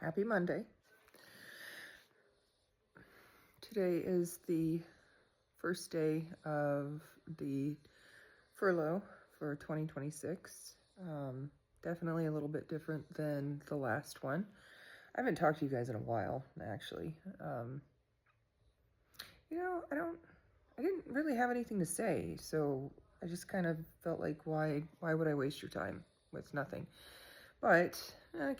Happy Monday. Today is the first day of the furlough for 2026. Definitely a little bit different than the last one. I haven't talked to you guys in a while, actually. I didn't really have anything to say, so I just kind of felt like, why would I waste your time with nothing? But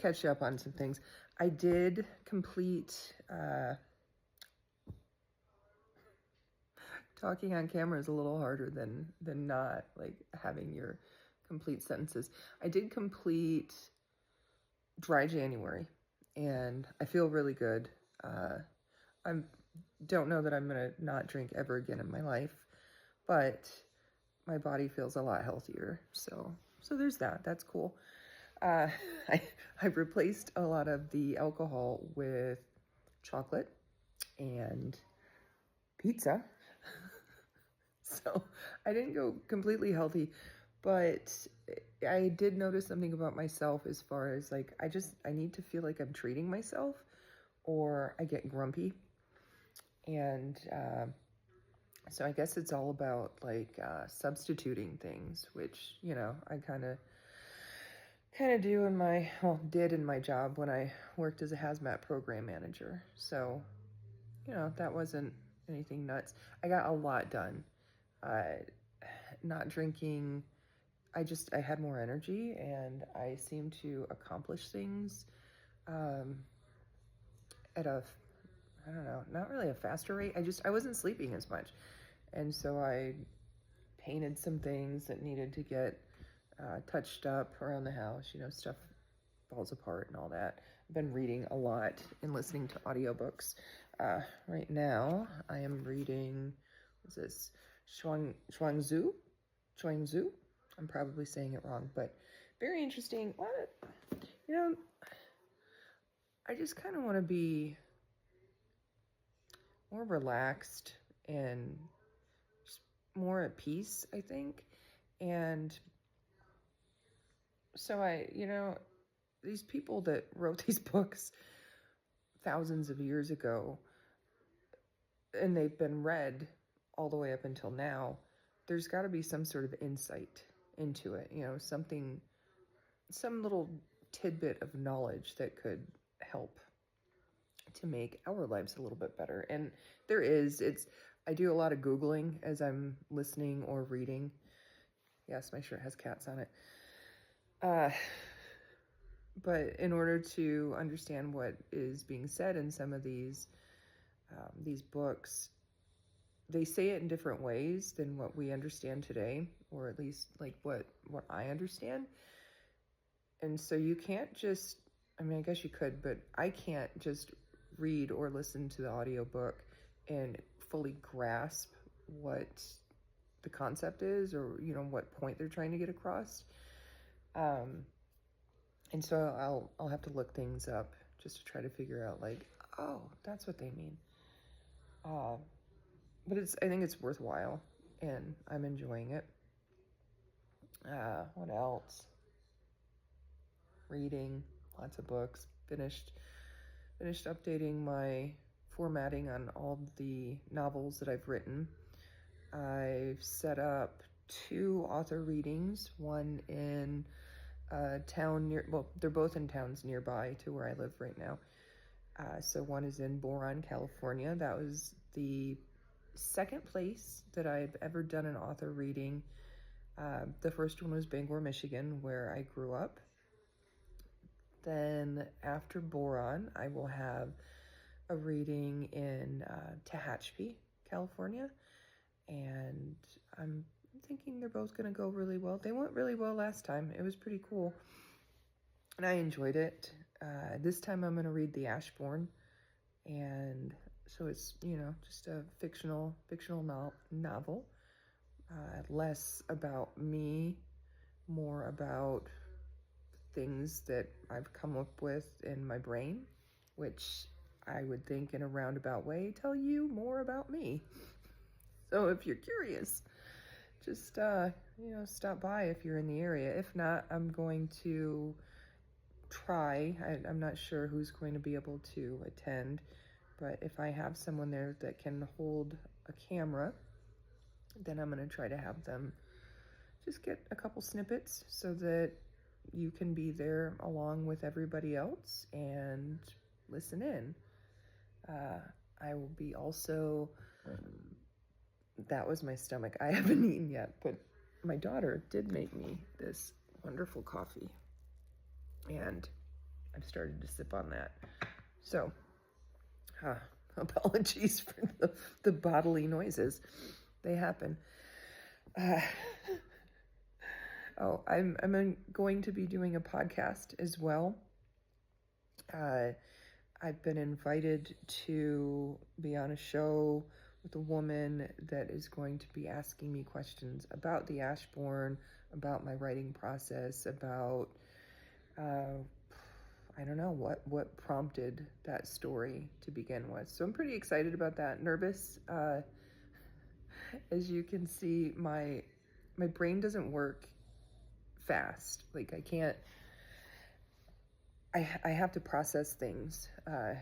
catch you up on some things. I did complete. Talking on camera is a little harder than not, like having your complete sentences. I did complete Dry January, and I feel really good. I don't know that I'm gonna not drink ever again in my life, but my body feels a lot healthier. So there's that. That's cool. Uh, I replaced a lot of the alcohol with chocolate and pizza. So I didn't go completely healthy, but I did notice something about myself as far as like, I need to feel like I'm treating myself or I get grumpy. And so I guess it's all about like substituting things, which, I kind of did in my job when I worked as a hazmat program manager. So, that wasn't anything nuts. I got a lot done. Not drinking, I had more energy and I seemed to accomplish things at a, I don't know, not really a faster rate. I wasn't sleeping as much. And so I painted some things that needed to get touched up around the house. Stuff falls apart and all that. I've been reading a lot and listening to audiobooks. Right now, I am reading, what's this? Chuang Tzu. I'm probably saying it wrong, but very interesting. I just kind of want to be more relaxed and just more at peace, I think. And so these people that wrote these books thousands of years ago, and they've been read all the way up until now, there's got to be some sort of insight into it, some little tidbit of knowledge that could help to make our lives a little bit better. And there is, I do a lot of Googling as I'm listening or reading. Yes, my shirt has cats on it. But in order to understand what is being said in some of these books, they say it in different ways than what we understand today, or at least like what I understand. And so you can't just, I guess you could, but I can't just read or listen to the audiobook and fully grasp what the concept is, or, what point they're trying to get across. And so I'll have to look things up just to try to figure out like, oh, that's what they mean. But I think it's worthwhile and I'm enjoying it. What else? Reading lots of books. Finished updating my formatting on all the novels that I've written. I've set up 2 author readings, one in a town they're both in towns nearby to where I live right now. So one is in Boron, California. That was the second place that I've ever done an author reading. The first one was Bangor, Michigan, where I grew up. Then after Boron, I will have a reading in Tehachapi, California. And I'm thinking they're both going to go really well. They went really well last time. It was pretty cool. And I enjoyed it. This time I'm going to read The Ashbourne. And so it's, just a fictional novel. Less about me, more about things that I've come up with in my brain, which I would think in a roundabout way tell you more about me. So if you're curious, just, stop by if you're in the area. If not, I'm going to try. I'm not sure who's going to be able to attend, but if I have someone there that can hold a camera, then I'm going to try to have them just get a couple snippets so that you can be there along with everybody else and listen in. I will be also, that was my stomach. I haven't eaten yet, but my daughter did make me this wonderful coffee, and I've started to sip on that. So, apologies for the bodily noises. They happen. I'm going to be doing a podcast as well. I've been invited to be on a show with a woman that is going to be asking me questions about the Ashbourne, about my writing process, about I don't know what prompted that story to begin with. So I'm pretty excited about that. Nervous. As you can see, my brain doesn't work fast. Like I can't. I have to process things, and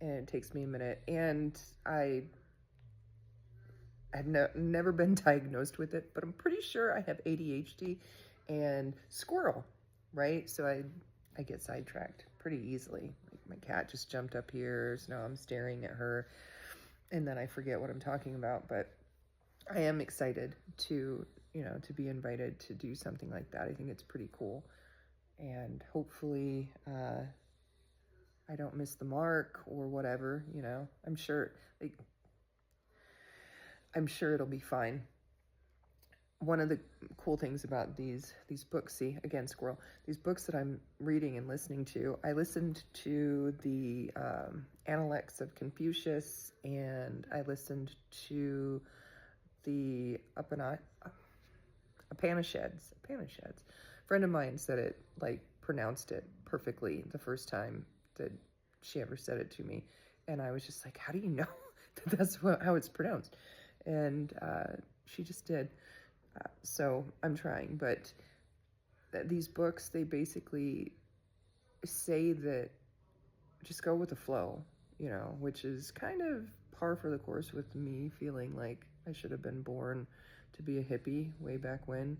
it takes me a minute. And I've never been diagnosed with it, but I'm pretty sure I have ADHD and squirrel, right? So I get sidetracked pretty easily. Like my cat just jumped up here, so now I'm staring at her, and then I forget what I'm talking about. But I am excited to be invited to do something like that. I think it's pretty cool, and hopefully I don't miss the mark or whatever. I'm sure it'll be fine. One of the cool things about these books, see, again, squirrel, these books that I'm reading and listening to, I listened to the Analects of Confucius, and I listened to the Upanishads. A friend of mine said it, pronounced it perfectly the first time that she ever said it to me, and I was just like, how do you know that that's how it's pronounced? And she just did. So I'm trying, but these books, they basically say that just go with the flow, which is kind of par for the course with me feeling like I should have been born to be a hippie way back when.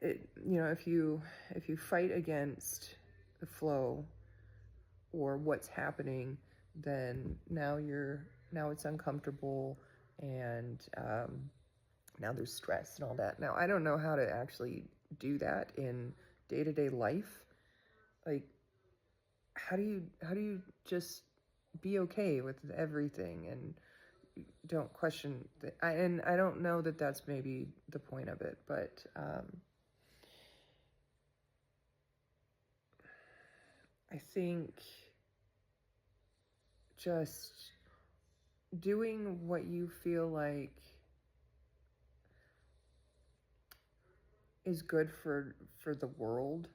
If you fight against the flow or what's happening, then now it's uncomfortable, and now there's stress and all that. Now, I don't know how to actually do that in day-to-day life. Like, how do you just be okay with everything and don't question and I don't know that that's maybe the point of it, but I think just doing what you feel like is good for the world,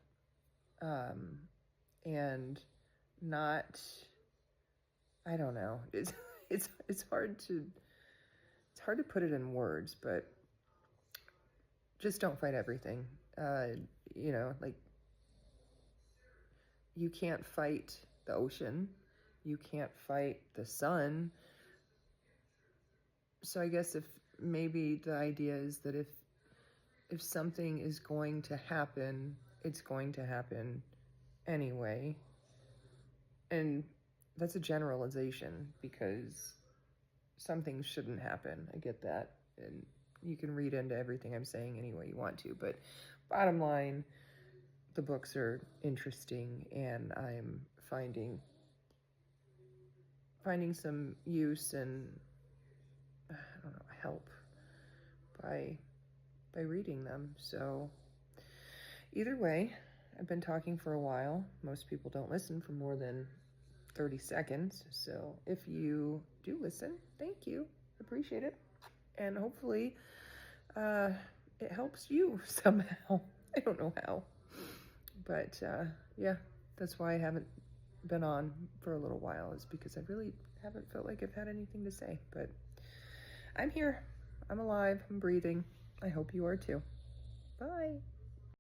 and not, I don't know, it's hard to put it in words, but just don't fight everything. You can't fight the ocean, you can't fight the sun. So I guess if maybe the idea is that if something is going to happen, it's going to happen anyway. And that's a generalization, because some things shouldn't happen. I get that. And you can read into everything I'm saying any way you want to. But bottom line, the books are interesting, and I'm finding some use and, I don't know, help by reading them. So either way, I've been talking for a while. Most people don't listen for more than 30 seconds. So if you do listen, thank you. Appreciate it. And hopefully it helps you somehow. I don't know how. But yeah, that's why I haven't been on for a little while, is because I really haven't felt like I've had anything to say. But I'm here. I'm alive. I'm breathing. I hope you are too. Bye.